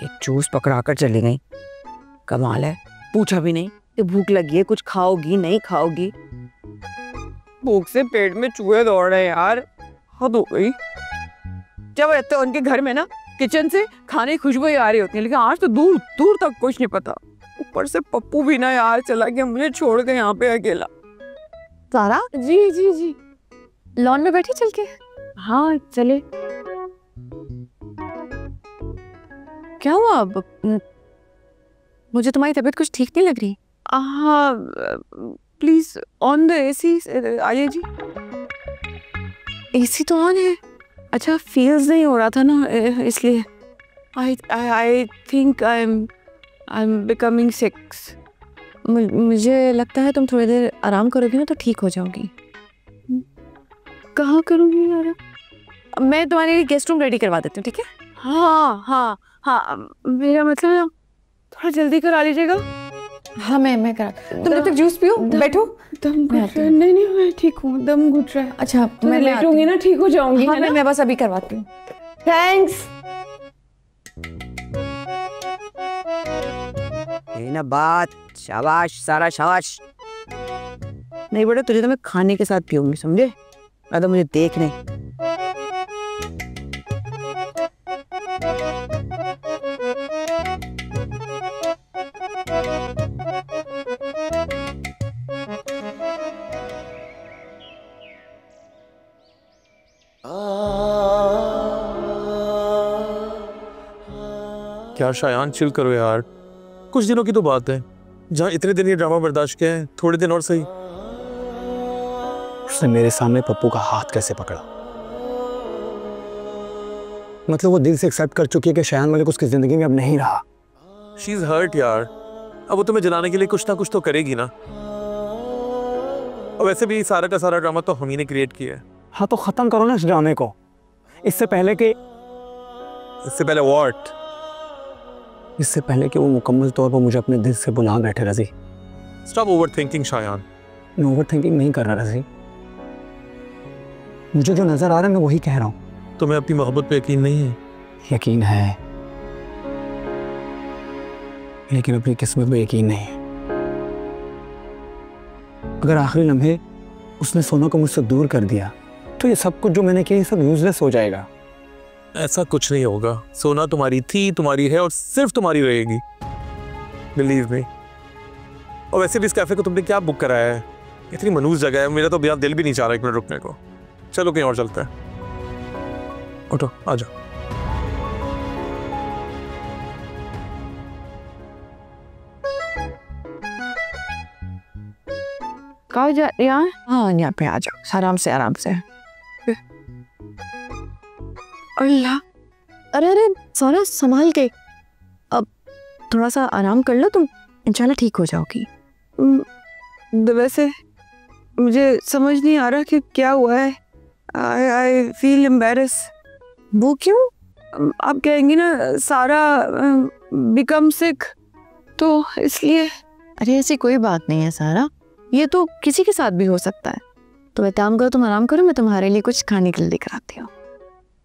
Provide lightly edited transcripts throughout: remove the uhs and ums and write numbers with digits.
एक जूस पकड़ा कर चली गई। कमाल है, पूछा भी नहीं कि भूख लगी है, कुछ खाओगी नहीं खाओगी। भूख से पेट में चूहे दौड़ रहे हैं यार, हद हो गई। जब रहते उनके घर में ना किचन से खाने की खुशबू ही आ रही होती है, लेकिन आज तो दूर दूर तक कुछ नहीं पता। ऊपर से पप्पू भी ना यार चला गया, मुझे छोड़ के यहाँ पे अकेला। सारा जी जी जी, लॉन में बैठी चल के। हाँ चले। क्या हुआ अब? मुझे तुम्हारी तबीयत कुछ ठीक नहीं लग रही। हाँ प्लीज ऑन द एसी। आइए जी। एसी तो ऑन है। अच्छा फील्स नहीं हो रहा था ना इसलिए। I think I am becoming sick. मुझे लगता है तुम थोड़ी देर आराम करोगी ना तो ठीक हो जाओगी। कहाँ करूँगी यार? मैं तुम्हारे लिए गेस्ट रूम रेडी करवा देती हूँ, ठीक है? हाँ हाँ हाँ, मेरा मतलब थोड़ा जल्दी करा लीजिएगा। हाँ मैं करा। तुम जब तक जूस पियो, बैठो। दम घुट रहा है। नहीं नहीं मैं ठीक हूँ, दम घुट रहा है। अच्छा मैं लेटूंगी ना, ठीक हो जाऊंगी। हाँ मैं बस अभी करवाती हूँ। थैंक्स। यही ना बात, शाबाश सारा शाबाश। नहीं बेटा, तुझे तो मैं खाने के साथ पीऊंगी, समझे? तो मुझे देख नहीं। क्या शायान, चिल करो यार। कुछ दिनों की तो बात है, जहाँ इतने दिन ये ड्रामा बर्दाश्त किया है, थोड़े दिन और सही। उसने मेरे सामने पप्पू का हाथ कैसे पकड़ा? मतलब वो दिल से एक्सेप्ट कर चुकी है कि शायान मलिक उसकी जिंदगी में अब नहीं रहा। शी इज हर्ट यार। अब वो तुम्हें जलाने के लिए कुछ ना कुछ तो करेगी ना। और वैसे भी सारा का सारा ड्रामा तो हम ही ने क्रिएट किया है। हाँ तो खत्म करो ना इस ड्रामे को, इससे पहले व्हाट? इससे पहले कि वो मुकम्मल तौर पर मुझे अपने दिल से बुला बैठे। रजी, स्टॉप ओवरथिंकिंग शायान। मैं ओवरथिंकिंग नहीं कर रहा रजी, मुझे जो नजर आ रहा है मैं वही कह रहा हूँ। तुम्हें अपनी मोहब्बत पे यकीन नहीं है? यकीन है, लेकिन अपनी किस्मत पे यकीन नहीं है। अगर आखिरी लम्हे उसने सोना को मुझसे दूर कर दिया तो ये सब कुछ जो मैंने किया ये सब यूजलेस हो जाएगा। ऐसा कुछ नहीं होगा। सोना तुम्हारी थी, तुम्हारी है और सिर्फ तुम्हारी रहेगी, बिलीव मी। और वैसे भी इस कैफे को तुमने क्या बुक कराया है? इतनी मनहूस जगह है, मेरा तो बिना दिल भी नहीं चाह रहा एक मिनट रुकने को। चलो कहीं और चलते हैं। उठो, आ जाओ। कहाँ जा यहाँ? हाँ यहाँ पे आ जाओ, आराम से आराम से। अल्लाह, अरे अरे सारा संभाल के, अब थोड़ा सा आराम कर लो, तुम इंशाल्लाह ठीक हो जाओगी। वैसे मुझे समझ नहीं आ रहा कि क्या हुआ है। I feel embarrass. वो क्यों? आप कहेंगी ना सारा बिकम सिक, तो इसलिए। अरे ऐसी कोई बात नहीं है सारा, ये तो किसी के साथ भी हो सकता है। तो एक काम करो, तुम आराम करो, मैं तुम्हारे लिए कुछ खाने के लिए लेकर आती हूँ।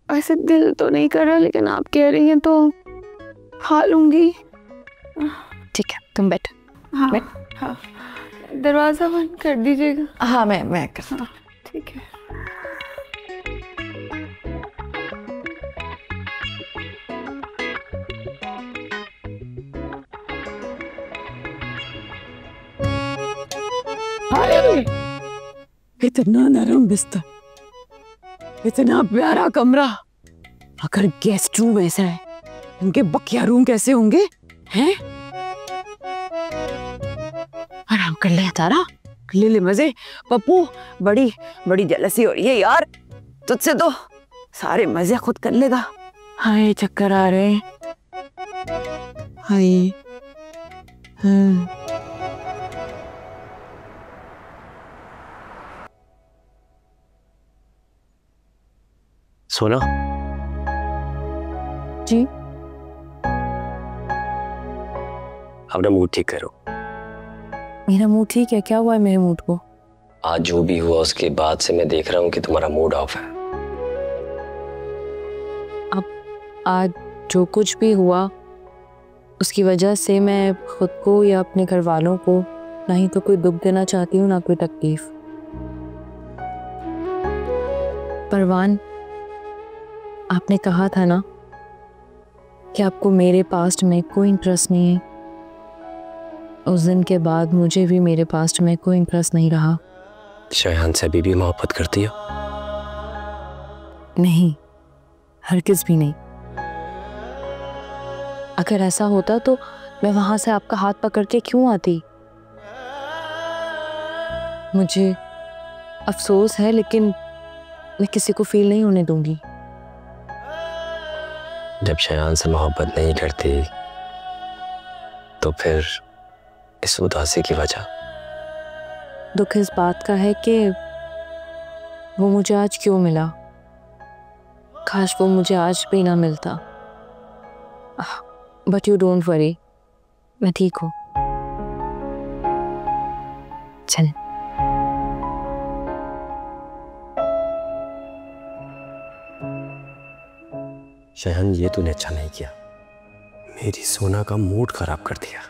ऐसे दिल तो नहीं कर रहा, लेकिन आप कह रही हैं तो खा लूंगी। ठीक है तुम बैठो। हाँ, बैठ। हाँ, दरवाजा बंद कर दीजिएगा। हाँ मैं कर। हाँ, ठीक है। इतना नरम बिस्तर, इतना प्यारा कमरा। अगर गेस्ट रूम ऐसा है, इनके बकिया रूम कैसे होंगे? हैं? आराम कर ले तारा, ले ले मजे। पप्पू, बड़ी बड़ी जलसी हो रही है यार तुझसे, तो सारे मजे खुद कर लेगा। हाय चक्कर आ रहे हैं। हाय हाँ। सोना जी, अपना मूड ठीक करो। मेरा मूड ठीक है? क्या हुआ है मेरे मूड को? आज जो भी हुआ उसके बाद से मैं देख रहा हूँ कि तुम्हारा मूड ऑफ है। अब आज जो कुछ भी हुआ उसकी वजह से मैं खुद को या अपने घर वालों को ना ही तो कोई दुख देना चाहती हूँ ना कोई तकलीफ। परवान, आपने कहा था ना कि आपको मेरे पास्ट में कोई इंटरेस्ट नहीं है। उस दिन के बाद मुझे भी मेरे पास्ट में कोई इंटरेस्ट नहीं रहा। शयान से अभी भी मोहब्बत करती हो? नहीं, हरगिज़ भी नहीं। अगर ऐसा होता तो मैं वहां से आपका हाथ पकड़ के क्यों आती? मुझे अफसोस है, लेकिन मैं किसी को फील नहीं होने दूंगी। जब शयान से मोहब्बत नहीं करती तो फिर इस उदासी की वजह? दुख इस बात का है कि वो मुझे आज क्यों मिला। काश वो मुझे आज भी ना मिलता। बट यू डोंट वरी, मैं ठीक हूँ। चल। शयान, ये तूने अच्छा नहीं किया। मेरी सोना का मूड खराब कर दिया।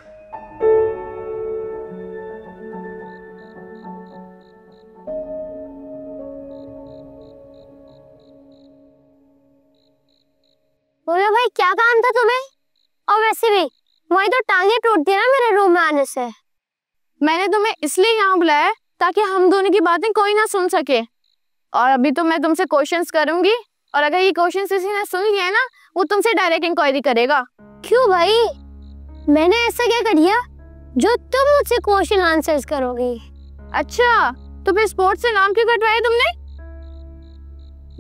बोलो भाई, क्या काम था तुम्हें? और वैसे भी वही तो टांगे टूट दी ना मेरे रूम में आने से। मैंने तुम्हें इसलिए यहाँ बुलाया ताकि हम दोनों की बातें कोई ना सुन सके। और अभी तो मैं तुमसे क्वेश्चंस करूंगी, और अगर ये क्वेश्चंस किसी ने सुन लिया ना, वो तुमसे डायरेक्ट इंक्वायरी करेगा। क्यों भाई, मैंने ऐसा क्या कर दिया जो तुम मुझसे क्वेश्चन आंसर्स करोगी? अच्छा, तो फिर स्पोर्ट्स से नाम क्यों कटवाया तुमने?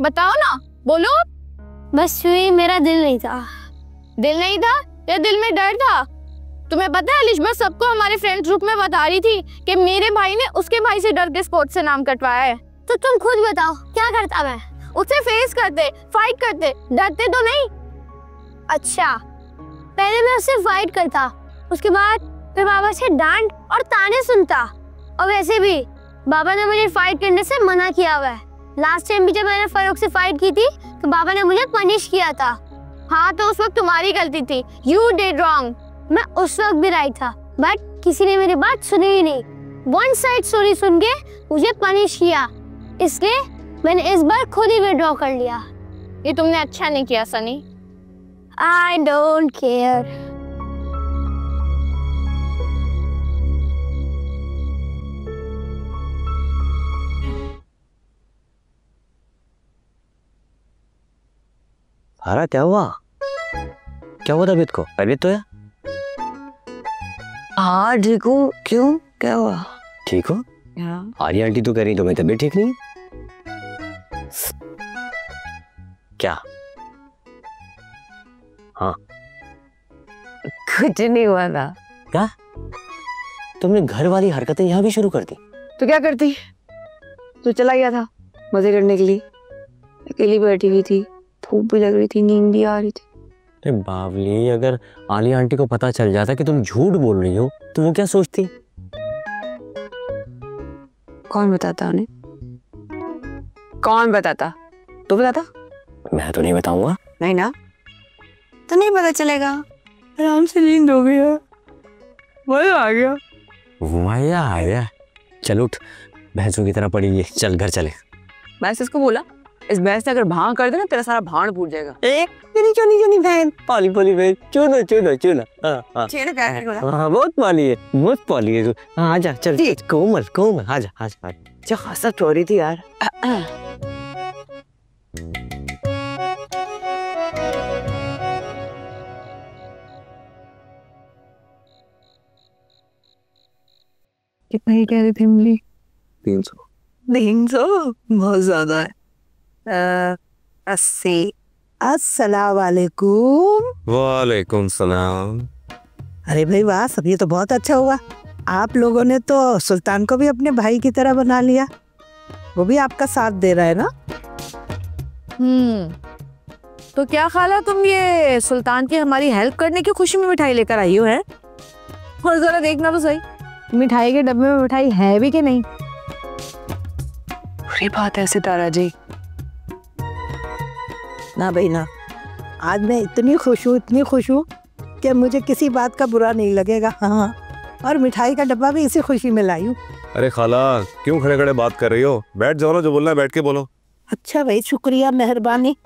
बताओ ना, बोलो। बस यूं, मेरा दिल नहीं था। दिल नहीं था या दिल में डर था? तुम्हें पता है लिशबा सबको हमारे फ्रेंड ग्रुप में बता रही थी कि मेरे भाई ने उसके भाई से डर के स्पोर्ट्स से नाम कटवाया है। तो तुम खुद बताओ, क्या करता मैं? उससे फेस करते, फाइट करते, डरते तो नहीं? अच्छा, पहले मैं उससे फाइट करता, उसके बाद फिर बाबा से डांट और ताने सुनता। और वैसे भी बाबा ने मुझे फाइट करने से मना किया हुआ है। लास्ट टाइम भी जब मैंने फारूक से फाइट की थी तो बाबा ने मुझे पनिश किया था। हाँ, तो उस वक्त तुम्हारी गलती थी। You did wrong। मैं उस वक्त भी राइट था, बट किसी ने मेरी बात सुनी ही नहीं। वन साइड स्टोरी सुन के मुझे पनिश किया, इसलिए मैंने इस बार खुद ही विड्रॉ कर लिया। ये तुमने अच्छा नहीं किया सनी। I don't care। सारा क्या हुआ? क्या हुआ तबीयत को? तबीयत तो है? हाँ ठीक हूँ। क्यों, क्या हुआ? ठीक हो? हाँ। आर्या आंटी तो कह रही तुम्हें तबीयत ठीक नहीं? क्या? हाँ, कुछ नहीं हुआ था। क्या? तुमने घर वाली हरकतें यहाँ भी शुरू कर दी? तो क्या करती, तो चला गया था मजे करने के लिए। अकेली बैठी हुई थी, धूप भी लग रही थी, नींद भी आ रही थी। अरे बावली, अगर आलिया आंटी को पता चल जाता कि तुम झूठ बोल रही हो तो वो क्या सोचती? कौन बताता उन्हें? कौन बताता? तू बताता? मैं तो नहीं बताऊंगा। नहीं ना, तो नहीं पता चलेगा। आराम से नींद हो गया, मजा आ गया। मजा आ गया। चल उठ, भैंसों की तरह पड़ी है, चल घर चले। मैंने इसको बोला, इस भैंस ने अगर भांग कर दे ना, तेरा सारा भांड फूट जाएगा। एक तेरी चोनी चोनी भैंस, पाली पाली भैंस, चुनो चुनो चुनो। हाँ, चेहरे कैसे बोला? हाँ, बहुत पाली है, बहुत पाली है तू। हाँ, आजा चल, कोमल कोमल, आजा आजा। जो खासा चोरी थी यार। कितना ही कह रही थी इमली? 300। 300 बहुत ज्यादा है। 80। अस्सलाम वालेकुम। वालेकुम सलाम। अरे भाई वाह, सब ये तो बहुत अच्छा हुआ। आप लोगों ने तो सुल्तान को भी अपने भाई की तरह बना लिया। वो भी आपका साथ दे रहा है ना? तो क्या खाला, तुम ये सुल्तान की हमारी हेल्प करने की खुशी में मिठाई लेकर आई हो है? और जरा देखना तो सही, मिठाई के डब्बे में मिठाई है भी कि नहीं। बुरी बात है सितारा जी। ना भाई ना, आज मैं इतनी खुश हूँ कि मुझे किसी बात का बुरा नहीं लगेगा। हाँ, और मिठाई का डब्बा भी इसी खुशी में लाई हूँ। अरे खाला क्यों खड़े खड़े बात कर रही हो? बैठ जाओ ना, जो बोलना है बैठ के बोलो। अच्छा भाई, शुक्रिया, मेहरबानी।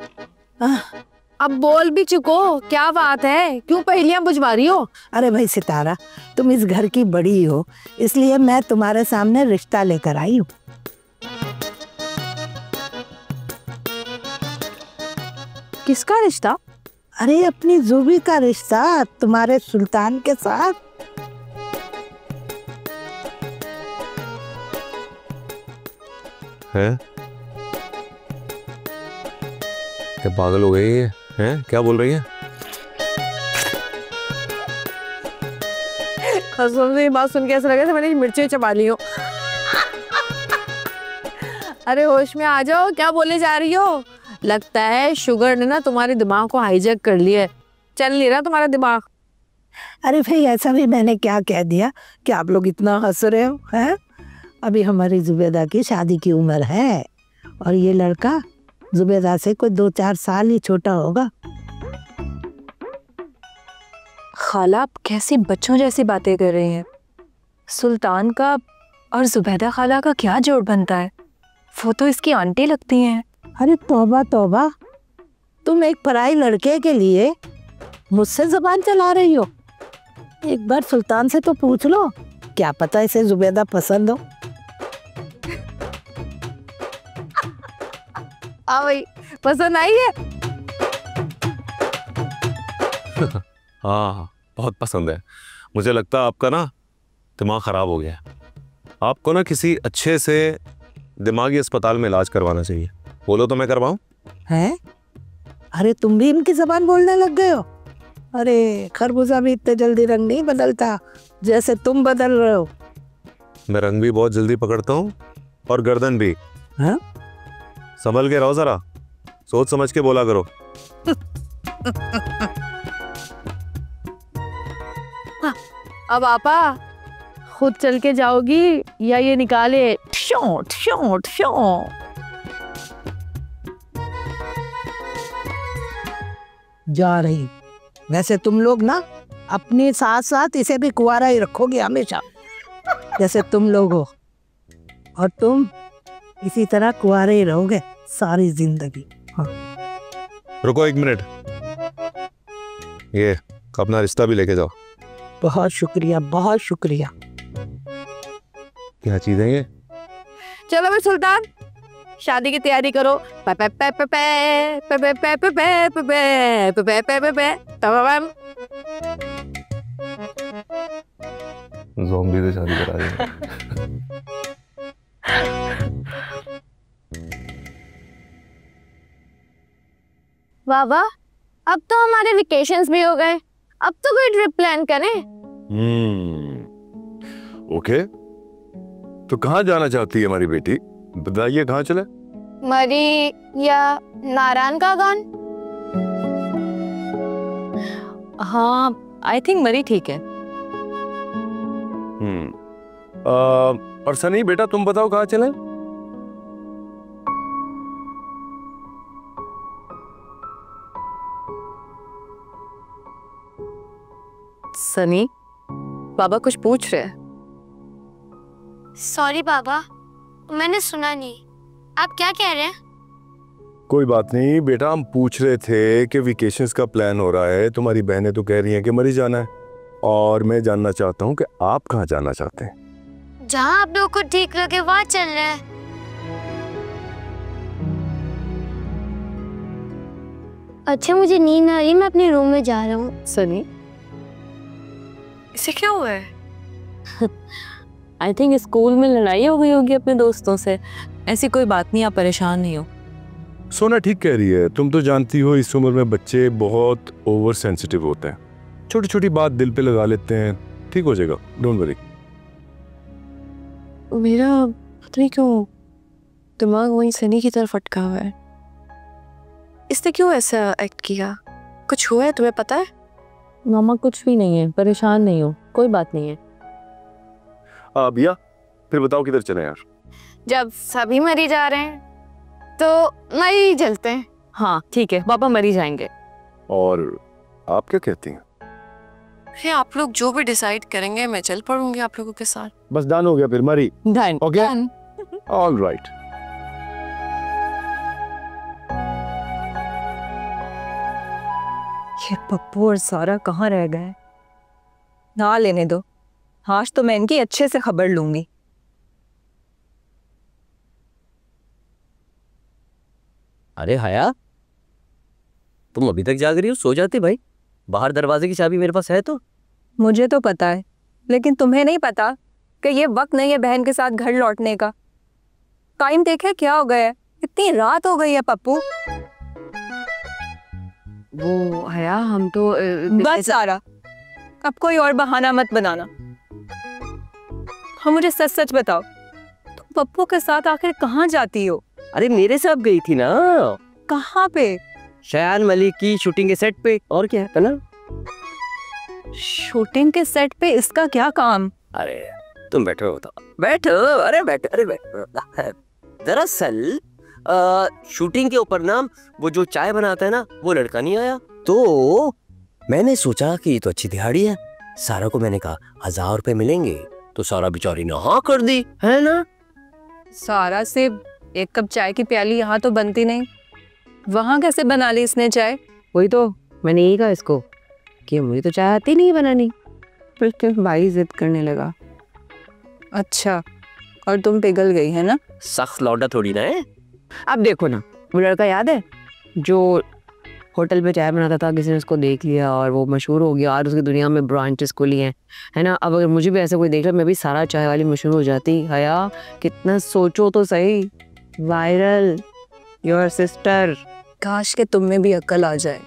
अब बोल भी चुको, क्या बात है, क्यों पहेलियां बुझवा रही हो? अरे भाई सितारा, तुम इस घर की बड़ी हो, इसलिए मैं तुम्हारे सामने रिश्ता लेकर आई हूँ। किसका रिश्ता? अरे अपनी जुबी का रिश्ता, तुम्हारे सुल्तान के साथ। है? क्या पागल हो गई है? हैं? क्या बोल रही है? कसम से ये बात सुन के ऐसा लगा था मैंने मिर्ची चबा ली हो। अरे होश में आ जाओ, क्या बोले जा रही हो? लगता है शुगर ने ना तुम्हारे दिमाग को हाईजैक कर लिया है, चल नहीं रहा तुम्हारा दिमाग। अरे भाई ऐसा भी मैंने क्या कह दिया कि आप लोग इतना हंस रहे हो? हैं? अभी हमारी जुबेदा की शादी की उम्र है और ये लड़का जुबेदा से कोई 2-4 साल ही छोटा होगा। खाला आप कैसी बच्चों जैसी बातें कर रही हैं? सुल्तान का और जुबैदा खाला का क्या जोड़ बनता है? वो तो इसकी आंटी लगती हैं। अरे तौबा तौबा, तुम एक पराई लड़के के लिए मुझसे जुबान चला रही हो? एक बार सुल्तान से तो पूछ लो, क्या पता इसे जुबैदा पसंद हो। भाई पसंद आई है? हाँ बहुत पसंद है। मुझे लगता है आपका ना दिमाग खराब हो गया है। आपको ना किसी अच्छे से दिमागी अस्पताल में इलाज करवाना चाहिए। बोलो तो मैं करवाऊं? हैं? अरे तुम भी इनकी जबान बोलने लग गए हो? अरे खरबूजा भी इतने जल्दी रंग नहीं बदलता जैसे तुम बदल रहे हो। मैं रंग भी बहुत जल्दी पकड़ता हूँ और गर्दन भी। हाँ? संभल के रहो जरा, सोच समझ के बोला करो। अब आपा खुद चल के जाओगी या ये निकाले? Shot shot shot. जा रही। वैसे तुम लोग ना अपने साथ साथ इसे भी कुंवारा ही रखोगे हमेशा, जैसे तुम लोग हो, और तुम इसी तरह कुंवारे ही रहोगे सारी जिंदगी। हाँ। रुको 1 मिनट, ये अपना रिश्ता भी लेके जाओ। बहुत शुक्रिया, बहुत शुक्रिया। क्या चीज है ये? चलो भाई सुल्तान, शादी की तैयारी करो। ज़ॉम्बी से शादी करा रहे हैं। बाबा अब तो हमारे वेकेशंस भी हो गए, अब तो कोई ट्रिप प्लान करें। ओके, तो कहाँ जाना चाहती है हमारी बेटी? बताइए कहाँ चले? मरी या नारायण का गान? हाँ आई थिंक मरी ठीक है। और सनी बेटा तुम बताओ कहाँ चले? सनी, बाबा कुछ पूछ रहे हैं। सॉरी बाबा, मैंने सुना नहीं। आप क्या कह रहे हैं? कोई बात नहीं बेटा, हम पूछ रहे थे कि वेकेशंस का प्लान हो रहा है, तुम्हारी बहनें तो कह रही हैं कि मरी जाना है, और मैं जानना चाहता हूँ कि आप कहाँ जाना चाहते हैं? जहाँ आप लोगों को ठीक लगे वहाँ चल रहे हैं। अच्छा मुझे नींद आ रही, मैं अपने रूम में जा रहा हूँ। सनी, इसे क्या हुआ है? आई थिंक स्कूल में लड़ाई हो गई होगी अपने दोस्तों से। ऐसी कोई बात नहीं, आप परेशान नहीं हो। सोना ठीक कह रही है, तुम तो जानती हो इस उम्र में बच्चे बहुत ओवर सेंसिटिव होते हैं, छोटी छोटी बात दिल पे लगा लेते हैं। ठीक हो जाएगा, डोंट वरी। मेरा पता नहीं क्यों दिमाग वहीं सनी की तरफ अटका हुआ है। इसने क्यों ऐसा एक्ट किया? कुछ हुआ है तुम्हें पता है? मामा कुछ भी नहीं है, परेशान नहीं हो, कोई बात नहीं है। भैया फिर बताओ किधर चले यार? जब सभी मरी जा रहे हैं तो मरी चलते हैं। हाँ ठीक है, पापा मरी जाएंगे। और आप क्या कहती हैं? अरे आप लोग जो भी डिसाइड करेंगे मैं चल पड़ूंगी आप लोगों के साथ। बस डन हो गया फिर मरी। डन। Okay all right. ये पप्पू और सारा कहाँ रह गए? ना लेने दो, आज तो मैं इनकी अच्छे से खबर लूंगी। अरे हया, तुम अभी तक जाग रही हो? सो जाती भाई, बाहर दरवाजे की चाबी मेरे पास है तो। मुझे तो पता है, लेकिन तुम्हें नहीं पता कि ये वक्त नहीं है बहन के साथ घर लौटने का। टाइम देखे क्या हो गया है, इतनी रात हो गई है पप्पू। वो हया हम तो बस सारा, अब कोई और बहाना मत बनाना। हाँ मुझे सच सच बताओ, तुम पप्पू के साथ आखिर कहाँ जाती हो? अरे मेरे साथ गई थी ना। कहाँ पे? शयान मलिक की शूटिंग के सेट पे। और क्या है ना? शूटिंग के सेट पे इसका क्या काम? अरे तुम बैठो तो बैठो। अरे बैठो, अरे बैठो। दरअसल शूटिंग के ऊपर ना वो जो चाय बनाता है ना, वो लड़का नहीं आया, तो मैंने सोचा कि ये तो अच्छी दिहाड़ी है। सारा को मैंने कहा 1000 रुपए मिलेंगे, तो सारा बेचारी ने हाँ कर दी, है ना? सारा से एक कप चाय की प्याली यहाँ तो बनती नहीं, वहां कैसे बना ली इसने चाय? वही तो मैंने यही कहा इसको कि मुझे तो चाय आती नहीं बनानी, फिर भाई जिद करने लगा। अच्छा, और तुम पिघल गई है ना? सख्त लौटा थोड़ी ना है। अब देखो ना, वो लड़का याद है जो होटल पे चाय बनाता था, किसी ने उसको देख लिया और वो मशहूर हो गया और उसकी दुनिया में ब्रांचेस खुली हैं, है ना? अब अगर मुझे भी ऐसा कोई देख ले, मैं भी सारा चाय वाली मशहूर हो जाती। हया कितना सोचो तो सही, वायरल, योर सिस्टर। काश के तुम में भी अक्ल आ जाए,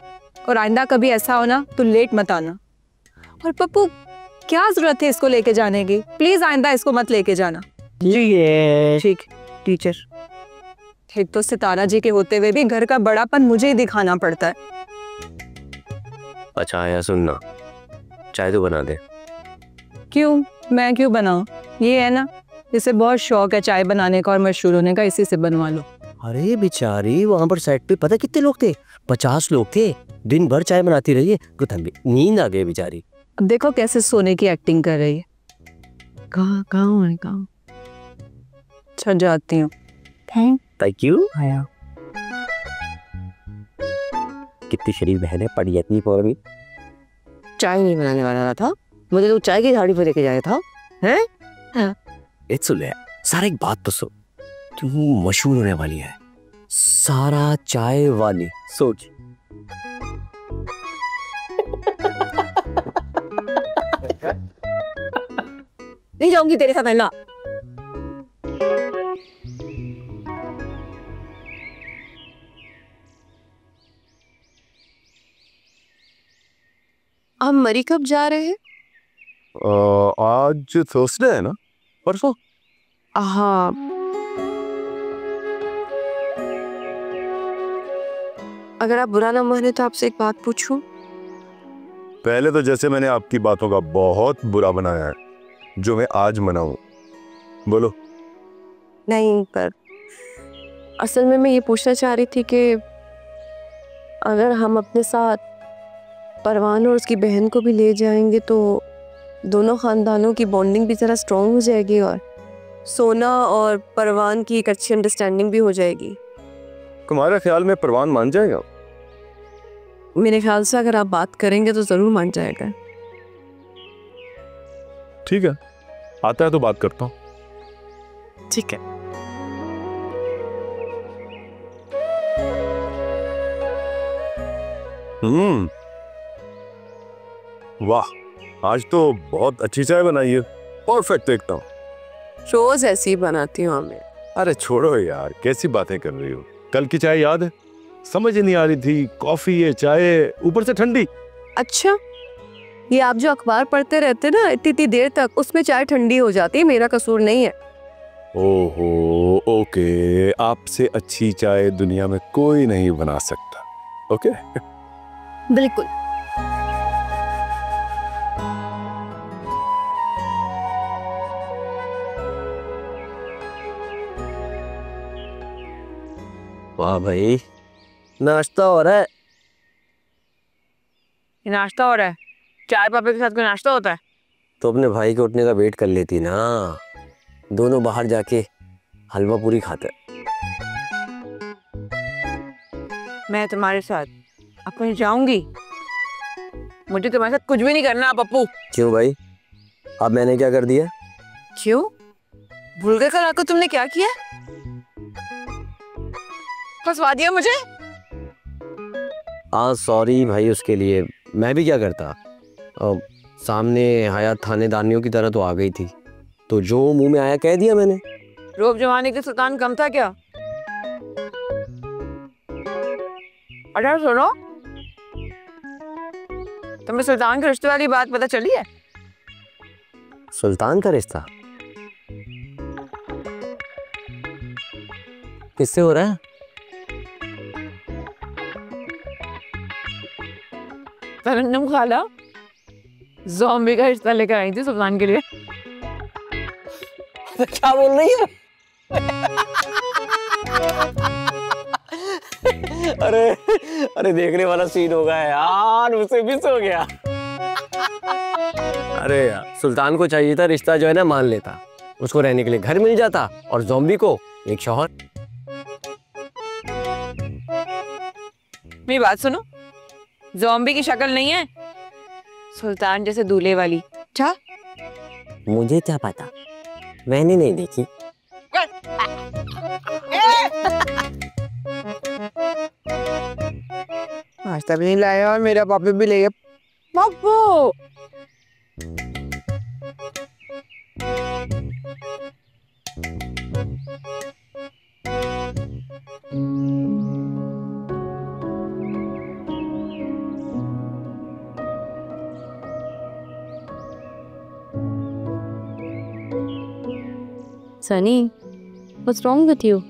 और आइंदा कभी ऐसा हो ना तो लेट मत आना। और पप्पू क्या जरूरत है इसको लेके जाने की? प्लीज आइंदा इसको मत लेके जाना। ठीक टीचर। एक तो सितारा जी के होते हुए भी घर का बड़ापन मुझे ही दिखाना पड़ता है। अच्छा आया, सुनना, चाय तो बना दे। क्यों? मैं क्यों बनाऊं? ये है ना, इसे बहुत शौक है चाय बनाने का और मशहूर होने का, इसी से बनवा लो। अरे बेचारी, वहां पर सेट पे पता कितने लोग थे? 50 लोग थे, दिन भर चाय बनाती रही है, नींद आ गई बेचारी। अब देखो कैसे सोने की एक्टिंग कर रही है। कहाँ अच्छा जाती हूँ। Thank you. आया कितनी शरीफ बहन है, पढ़ी इतनी पर भी चाय नहीं बनाने वाला था, मुझे तो चाय की झाड़ी पे लेके जाया था, हैं? इट्स ले सारा, एक बात तो सुन, तू मशहूर होने वाली है, सारा चाय वाली, सोच। नहीं जाऊंगी तेरे साथ पहला। हम मरी कब जा रहे हैं? आज थर्सडे है ना, परसों। हाँ, अगर आप बुरा ना माने तो आपसे एक बात पूछूं? पहले तो जैसे मैंने आपकी बातों का बहुत बुरा बनाया है, जो मैं आज मनाऊं, बोलो। नहीं, पर असल में मैं ये पूछना चाह रही थी कि अगर हम अपने साथ परवान और उसकी बहन को भी ले जाएंगे तो दोनों खानदानों की बॉन्डिंग भी ज़रा स्ट्रॉन्ग हो जाएगी और सोना और परवान की एक अच्छी अंडरस्टैंडिंग भी हो जाएगी। तुम्हारे ख्याल में परवान मान जाएगा? मेरे ख्याल से अगर आप बात करेंगे तो ज़रूर मान जाएगा। ठीक है, आता है तो बात करता हूँ। ठीक है। वाह, आज तो बहुत अच्छी चाय बनाई है, परफेक्ट एकदम। रोज ऐसी ही बनाती हूँ हमें। अरे छोड़ो यार, कैसी बातें कर रही हो? कल की चाय याद है? समझ ही नहीं आ रही थी, कॉफी है, चाय, ऊपर से ठंडी। अच्छा, ये आप जो अखबार पढ़ते रहते ना इतनी देर तक, उसमें चाय ठंडी हो जाती है, मेरा कसूर नहीं है। ओहो, ओके, आपसे अच्छी चाय दुनिया में कोई नहीं बना सकता। ओके बिल्कुल। वाह भाई, नाश्ता हो रहा है। ये नाश्ता हो रहा है, चाय पापे के साथ कोई नाश्ता होता है? तो अपने भाई के उठने का वेट कर लेती ना, दोनों बाहर जाके हलवा पूरी खाते। मैं तुम्हारे साथ अब कहीं जाऊंगी, मुझे तुम्हारे साथ कुछ भी नहीं करना पप्पू। क्यों भाई, अब मैंने क्या कर दिया? क्यों? भूल गए कल रात को तुमने क्या किया? फंसवा दिया मुझे। हाँ सॉरी भाई उसके लिए, मैं भी क्या करता। सामने हयात थानेदानियों की तरह तो आ गई थी, तो जो मुंह में आया कह दिया मैंने। रोब जवानी के सुल्तान कम था क्या? अच्छा सुनो, तुम्हें सुल्तान के रिश्ते वाली बात पता चली है? सुल्तान का रिश्ता किससे हो रहा है? तरन्नुम खाला ज़ॉम्बी का रिश्ता लेकर आई थी सुल्तान के लिए। क्या बोल रही है? अरे अरे देखने वाला सीन होगा यार, मुझसे मिस हो गया। अरे यार सुल्तान को चाहिए था रिश्ता जो है ना मान लेता, उसको रहने के लिए घर मिल जाता और ज़ॉम्बी को एक शौहर। मेरी बात सुनो, ज़ॉम्बी की शक्ल नहीं है, सुल्तान जैसे दूल्हे वाली। क्या? मुझे क्या पता, मैंने नहीं देखी। नाश्ता भी नहीं लाया और मेरा पापा भी ले गया। Papu Sunny, what's wrong with you?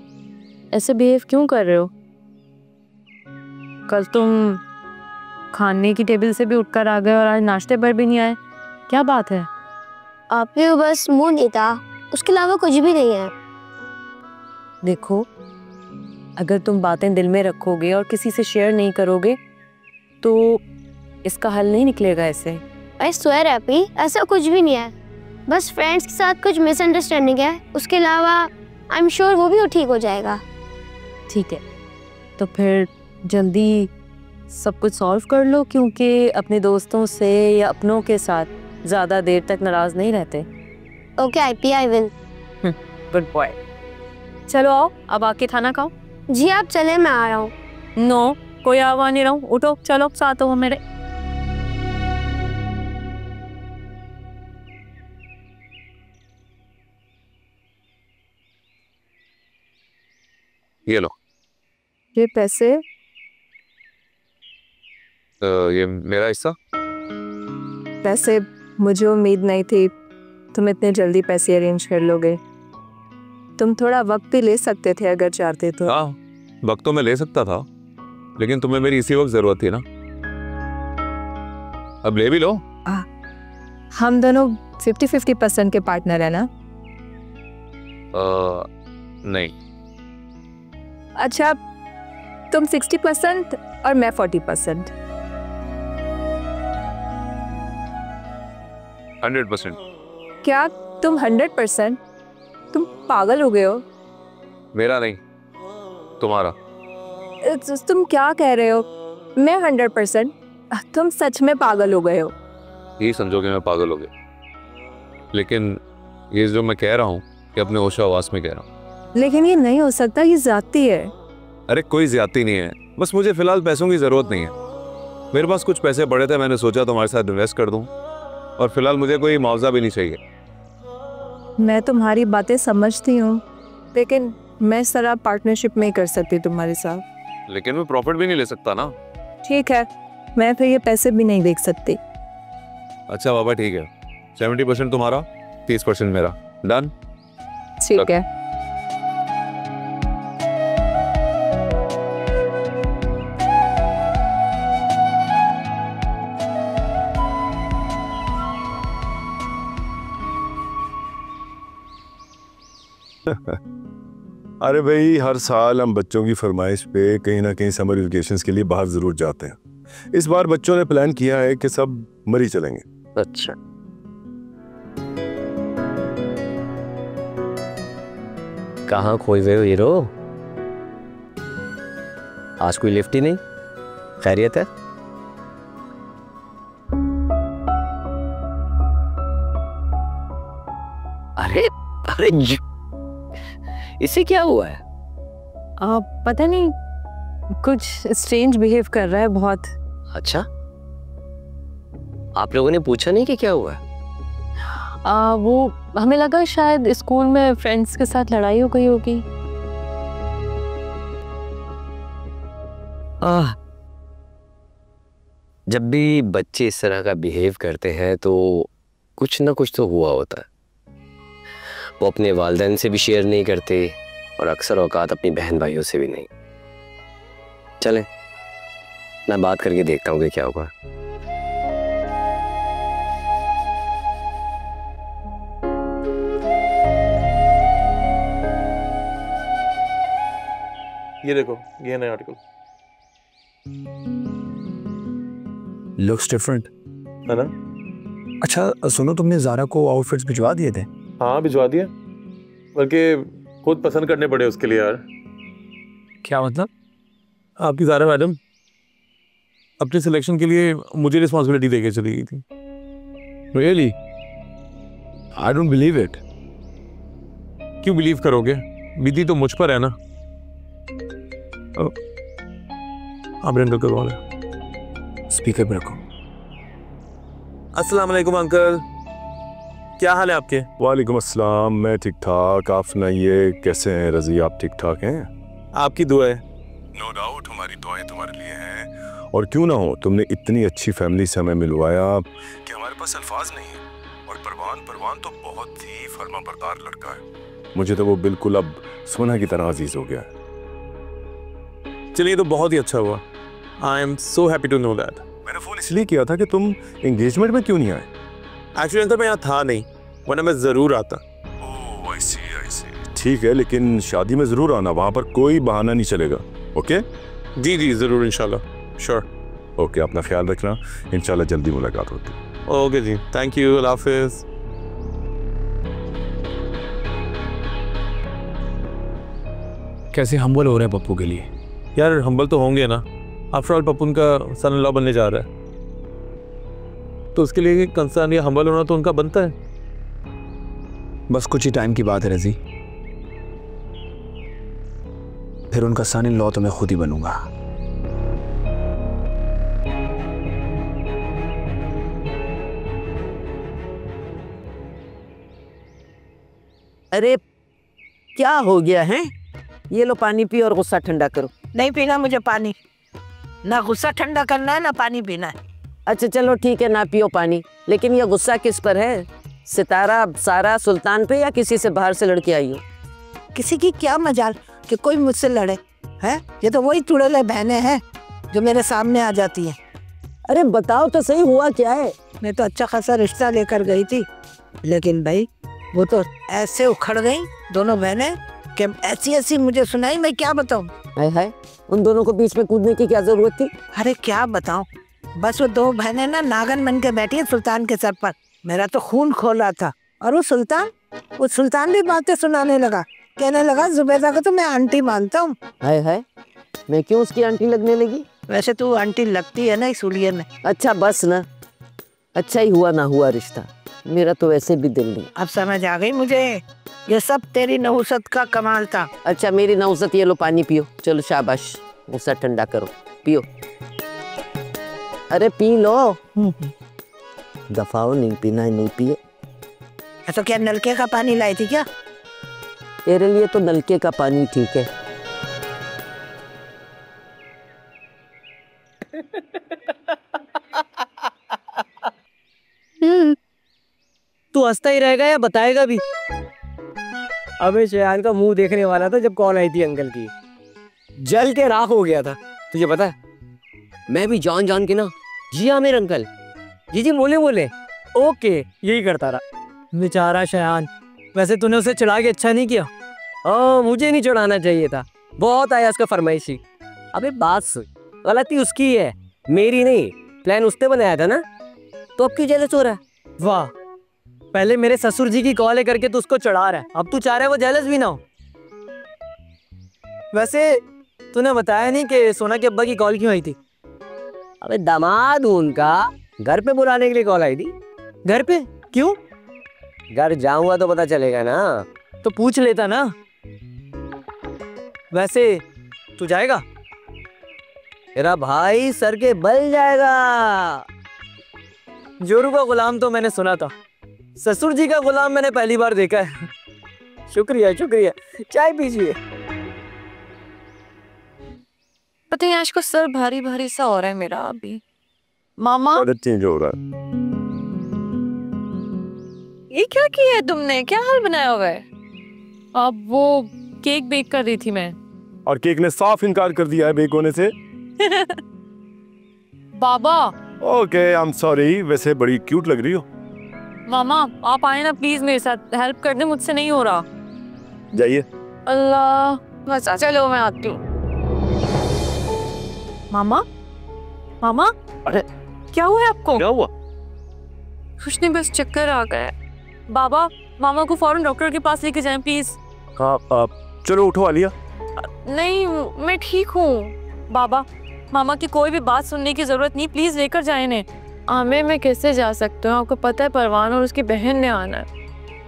ऐसे बिहेव क्यों कर रहे हो? कल तुम खाने की टेबल से भी उठकर आ गए और आज नाश्ते पर भी नहीं आए, क्या बात है? आपने बस मुंह नहीं था, उसके अलावा कुछ भी नहीं है। देखो, अगर तुम बातें दिल में रखोगे और किसी से शेयर नहीं करोगे तो इसका हल नहीं निकलेगा ऐसे। आई स्वेयर हैप्पी, ऐसा कुछ भी नहीं है, बस फ्रेंड्स के साथ कुछ मिसअंडरस्टैंडिंग है, उसके अलावा आई एम श्योर वो भी ठीक हो जाएगा। ठीक है, तो फिर जल्दी सब कुछ सॉल्व कर लो, क्योंकि अपने दोस्तों से या अपनों के साथ ज़्यादा देर तक नाराज़ नहीं रहते। Okay IP, I will. Good boy. चलो आओ, अब आके खाना खाओ। जी आप चले, मैं आ रहा हूँ। नो, कोई आवा नहीं रहा हूँ, उठो चलो साथ हो मेरे। ये लो। ये पैसे? ये मेरा हिस्सा। पैसे? मुझे उम्मीद नहीं थी तुम इतने जल्दी पैसे अरेंज कर लोगे। तुम थोड़ा वक्त भी ले सकते थे अगर चाहते तो। हाँ, वक्त तो मैं ले सकता था, लेकिन तुम्हें मेरी इसी वक्त जरूरत थी ना। अब ले भी लो। हम दोनों 50-50% के पार्टनर है ना? नहीं। अच्छा, तुम 60% और मैं 40%। 100%। क्या तुम 100%? तुम पागल हो गए हो? मेरा नहीं, तुम्हारा। तुम क्या कह रहे हो? मैं 100%? तुम सच में पागल हो गए हो? यही समझो कि मैं पागल हो गया, लेकिन ये जो मैं कह रहा हूँ कि अपने होशो आवाज में कह रहा हूँ। लेकिन ये नहीं हो सकता, ये ज्यादती है। अरे कोई ज्यादती नहीं है, बस मुझे फिलहाल पैसों की जरूरत नहीं है। मेरे पास कुछ पैसे पड़े थे, मैंने सोचा तुम्हारे साथ इन्वेस्ट कर दूं, और फिलहाल मुझे कोई मुआवजा भी नहीं चाहिए। मैं तुम्हारी बातें समझती हूँ, लेकिन मैं इस तरह पार्टनरशिप नहीं कर सकती तुम्हारे साथ। लेकिन मैं प्रॉफिट भी नहीं ले सकता ना। ठीक है, मैं फिर ये पैसे भी नहीं देख सकती। अच्छा बाबा ठीक है, 70% तुम्हारा, 30% मेरा। डन? ठीक है। अरे भाई, हर साल हम बच्चों की फरमाइश पे कहीं ना कहीं समर वेकेशंस के लिए बाहर जरूर जाते हैं। इस बार बच्चों ने प्लान किया है कि सब मरी चलेंगे। अच्छा, कहाँ खोए हुए हो हीरो? आज कोई लिफ्ट ही नहीं, खैरियत है? अरे अरे इसे क्या हुआ है? पता नहीं, कुछ स्ट्रेंज बिहेव कर रहा है बहुत। अच्छा, आप लोगों ने पूछा नहीं कि क्या हुआ है? वो हमें लगा शायद स्कूल में फ्रेंड्स के साथ लड़ाई हो गई होगी। जब भी बच्चे इस तरह का बिहेव करते हैं तो कुछ ना कुछ तो हुआ होता है। वो अपने वालिदैन से भी शेयर नहीं करते और अक्सर औकात अपनी बहन भाइयों से भी नहीं। चलें, मैं बात करके देखता हूँ कि क्या होगा। ये देखो, ये नया आर्टिकल लुक्स डिफरेंट है ना? अच्छा सुनो, तुमने ज़ारा को आउटफिट्स भिजवा दिए थे? हाँ भिजवा दिया, बल्कि खुद पसंद करने पड़े उसके लिए यार। क्या मतलब? आपकी ज़ारा मैडम अपने सिलेक्शन के लिए मुझे रिस्पॉन्सिबिलिटी देके चली गई थी। Really? I don't believe it. क्यों बिलीव करोगे? विधि तो मुझ पर है ना। आमिर अंकल का कॉल है, स्पीकर पे रखो। अस्सलाम वालेकुम अंकल, क्या हाल है आपके? वालेकुम अस्सलाम, मैं ठीक ठाक, आप सुनाइए कैसे हैं? रजी आप ठीक ठाक हैं? आपकी दुआ है। नो डाउट, हमारी दुआएं तुम्हारे लिए हैं। और क्यों ना हो, तुमने इतनी अच्छी फैमिली से हमें मिलवाया कि हमारे पास अल्फाज नहीं है। और परवान तो बहुत ही फर्माबरदार लड़का है। मुझे तो वो बिल्कुल अब सोना की तरह अजीज हो गया है। चलिए, तो बहुत ही अच्छा हुआ। I am so happy to know that. मैंने फ़ोन इसलिए किया था कि तुम एंगेजमेंट में क्यों नहीं आए? एक्चुअली अंकल मैं यहाँ था नहीं, वरना मैं ज़रूर आता। ओह आई सी। ठीक है, लेकिन शादी में ज़रूर आना, वहाँ पर कोई बहाना नहीं चलेगा। ओके? जी जी ज़रूर, इंशाल्लाह, श्योर। ओके, अपना ख्याल रखना, इंशाल्लाह जल्दी मुलाकात होती। ओके जी, थैंक यू, अल्लाह हाफिज़। कैसे हम्बल हो रहे हैं पप्पू के लिए? यार हम्बल तो होंगे ना, आफ्टर ऑल पप्पू उनका सन इन लॉ बनने जा रहा है, तो उसके लिए कंसर्न या हम्बल होना तो उनका बनता है। बस कुछ ही टाइम की बात है रजी, फिर उनका सन इन लॉ तो मैं खुद ही बनूंगा। अरे क्या हो गया है? ये लो पानी पी और गुस्सा ठंडा करो। नहीं पीना मुझे पानी, ना गुस्सा ठंडा करना है ना पानी पीना है। अच्छा चलो ठीक है, ना पियो पानी, लेकिन ये गुस्सा किस पर है? सितारा, सारा, सुल्तान पे, या किसी से बाहर से लड़के आई हो? किसी की क्या मजाल कि कोई मुझसे लड़े है? ये तो वही चुड़ैले बहनें हैं जो मेरे सामने आ जाती हैं। अरे बताओ तो सही, हुआ क्या है? मैं तो अच्छा खासा रिश्ता लेकर गई थी, लेकिन भाई वो तो ऐसे उखड़ गई दोनों बहनें कि ऐसी मुझे सुनाई, मैं क्या बताऊं। हाय हाय, उन दोनों को बीच में कूदने की क्या जरूरत थी? अरे क्या बताऊं, बस वो दो बहनें ना नागन बन के बैठी है सुल्तान के सर पर। मेरा तो खून खोला था। और वो सुल्तान भी बातें सुनाने लगा, कहने लगा जुबैदा को तो मैं आंटी मानता हूँ। हाय हाय, मैं क्यों उसकी आंटी लगने लगी? वैसे तू आंटी लगती है ना इस उलिये में। अच्छा बस ना, अच्छा ही हुआ ना हुआ रिश्ता, मेरा तो वैसे भी दिल नहीं। अब समझ आ गई मुझे, ये सब तेरी नहुसत का कमाल था। अच्छा मेरी नहुसत, ये लो पानी पियो, चलो शाबाश, गुस्सा ठंडा करो, पियो। अरे पी लो, दफाओ, नहीं पीना है नहीं पिए। तो क्या नलके का पानी लाई थी क्या? तेरे लिए तो नलके का पानी ठीक है। तू हंसता ही रहेगा या बताएगा भी? अबे शयान का मुंह देखने वाला था जब कॉल आई थी अंकल की, जल के राख हो गया था, तुझे पता है? मैं भी जान के ना, जी हाँ मेरे अंकल, जी बोले ओके यही करता रहा बेचारा शयान। वैसे तूने उसे चढ़ा के अच्छा नहीं किया। हाँ मुझे नहीं चढ़ाना चाहिए था, बहुत आया उसका फरमाइशी। अबे बात सुन, गलती उसकी है, मेरी नहीं, प्लान उसने बनाया था ना, तो अब क्यों जेलस हो रहा है? वाह, पहले मेरे ससुर जी की कॉल करके तू उसको चढ़ा रहा है, अब तू चाह रहा है वो जेलस भी ना हो। वैसे तूने बताया नहीं कि सोना के अब्बा की कॉल क्यों आई थी? अबे दामाद हूं उनका, घर पे बुलाने के लिए कॉल आई थी। घर पे क्यों? घर जाऊंगा तो पता चलेगा ना। तो पूछ लेता ना। वैसे तू जाएगा? तेरा भाई सर के बल जाएगा। जोरू का गुलाम तो मैंने सुना था, ससुर जी का गुलाम मैंने पहली बार देखा है। शुक्रिया शुक्रिया, चाय पीजिए। पता नहीं आज को सर भारी भारी सा हो रहा है मेरा अभी। मामा आदत चेंज हो रहा है। ये क्या किया है तुमने? क्या हाल बनाया हुआ है? अब वो केक बेक कर रही थी मैं। और केक ने साफ इनकार कर दिया है बेक होने से। बाबा। ओके, आई एम सॉरी, वैसे बड़ी क्यूट लग रही हो। मामा आप आए ना प्लीज, मेरे साथ हेल्प कर दे, मुझसे नहीं हो रहा। जाइए। अल्लाह, बस चलो मैं आती हूँ। मामा मामा, अरे क्या हुआ है आपको? क्या हुआ? कुछ नहीं, बस चक्कर आ गया। बाबा मामा को फौरन डॉक्टर के पास लेके जाएं प्लीज। हाँ, चलो उठो आलिया। नहीं मैं ठीक हूँ बाबा, मामा की कोई भी बात सुनने की जरूरत नहीं, प्लीज लेकर जाए इन्हें। आमिर मैं कैसे जा सकती हूँ, आपको पता है परवान और उसकी बहन ने आना है।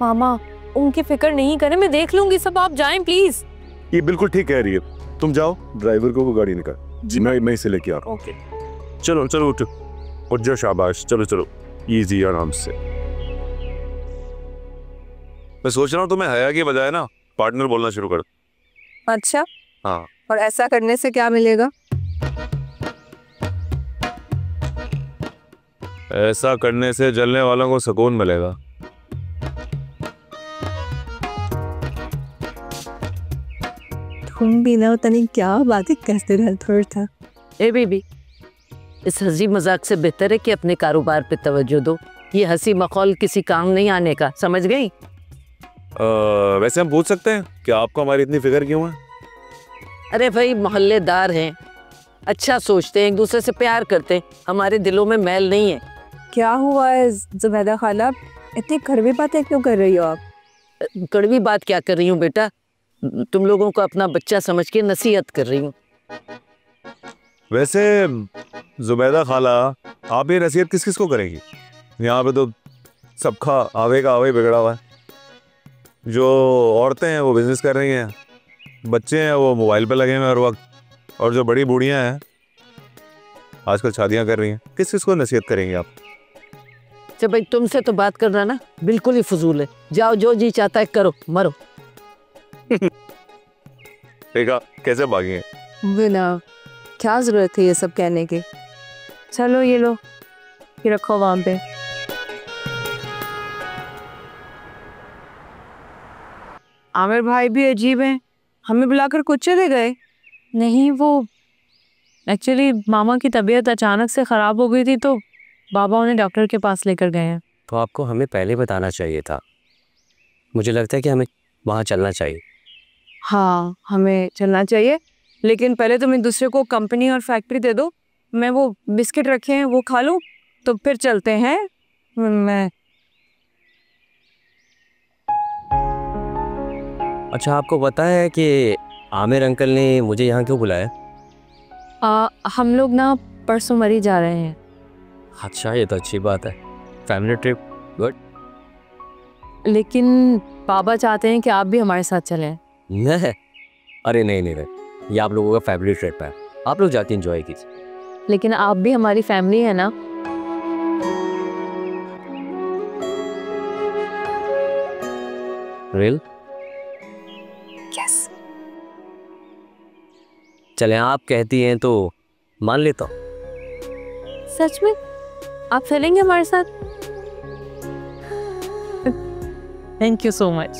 मामा उनकी फिक्र नहीं करें, मैं देख लूंगी सब, आप जाएं प्लीज। ये बिल्कुल ठीक कह रही है, तुम जाओ, ड्राइवर को वो गाड़ी निकाल। जी मैं इसे लेके आ रहा हूँ। ओके चलो चलो उठो, उठ जाओ, शाबाश, चलो चलो, इजी आराम से। मैं सोच रहा हूँ तुम्हें हया के बजाय ना पार्टनर बोलना शुरू कर। अच्छा, हाँ, और ऐसा करने से क्या मिलेगा? ऐसा करने से जलने वालों को सुकून मिलेगा। तुम भी ना तनी क्या बातें कहते रहते था। ए बेबी, इस हंसी मजाक से बेहतर है कि अपने कारोबार पे तवज्जो दो। ये हंसी मखौल किसी काम नहीं आने का, समझ गई? वैसे हम पूछ सकते हैं कि आपको हमारी इतनी फिक्र क्यों है? अरे भाई मोहल्लेदार हैं, अच्छा सोचते हैं, एक दूसरे से प्यार करते हैं, हमारे दिलों में मैल नहीं है। क्या हुआ है जुबैदा खाला, इतनी कड़वी बातें क्यों कर रही हो आप? कड़वी बात क्या कर रही हूँ बेटा, तुम लोगों को अपना बच्चा समझ के नसीहत कर रही हूँ। वैसे जुबैदा खाला, आप ये नसीहत किस किस को करेंगी? यहाँ पे तो सबका आवे का आवे बिगड़ा हुआ है। जो औरतें हैं वो बिजनेस कर रही हैं, बच्चे हैं वो मोबाइल पे लगे हुए हैं हर वक्त, और जो बड़ी बूढ़ियाँ हैं आजकल शादियाँ कर रही हैं। किस किस को नसीहत करेंगे आप? अच्छा भाई, तुमसे तो बात करना ना बिल्कुल ही फजूल है। जाओ, जो जी चाहता है करो, मरो। देखा कैसे भागी हैं। बिना क्या जरूरत है ये सब कहने की। चलो ये लो, ये रखो वहां पे। आमिर भाई भी अजीब हैं, हमें बुलाकर कुछ चले गए। नहीं, वो एक्चुअली मामा की तबीयत अचानक से ख़राब हो गई थी तो बाबा उन्हें डॉक्टर के पास लेकर गए हैं। तो आपको हमें पहले बताना चाहिए था। मुझे लगता है कि हमें वहाँ चलना चाहिए। हाँ हमें चलना चाहिए, लेकिन पहले तुम एक दूसरे को कंपनी और फैक्ट्री दे दो, मैं वो बिस्किट रखे हैं वो खा लूँ, तो फिर चलते हैं। मैं अच्छा, आपको पता है कि आमिर अंकल ने मुझे यहाँ क्यों बुलाया? हम लोग ना परसों मरी जा रहे हैं। अच्छा, ये तो अच्छी बात है। Family trip, good. लेकिन बाबा चाहते हैं कि आप भी हमारे साथ चलें। नहीं, अरे नहीं नहीं नहीं, ये आप लोगों का फैमिली ट्रिप है, आप लोग जाके एंजॉय कीजिए। लेकिन आप भी हमारी फैमिली है ना। रियल? यस। चलें, आप कहती हैं तो मान लेता हूँ। सच में आप चलेंगे हमारे साथ? Thank you so much.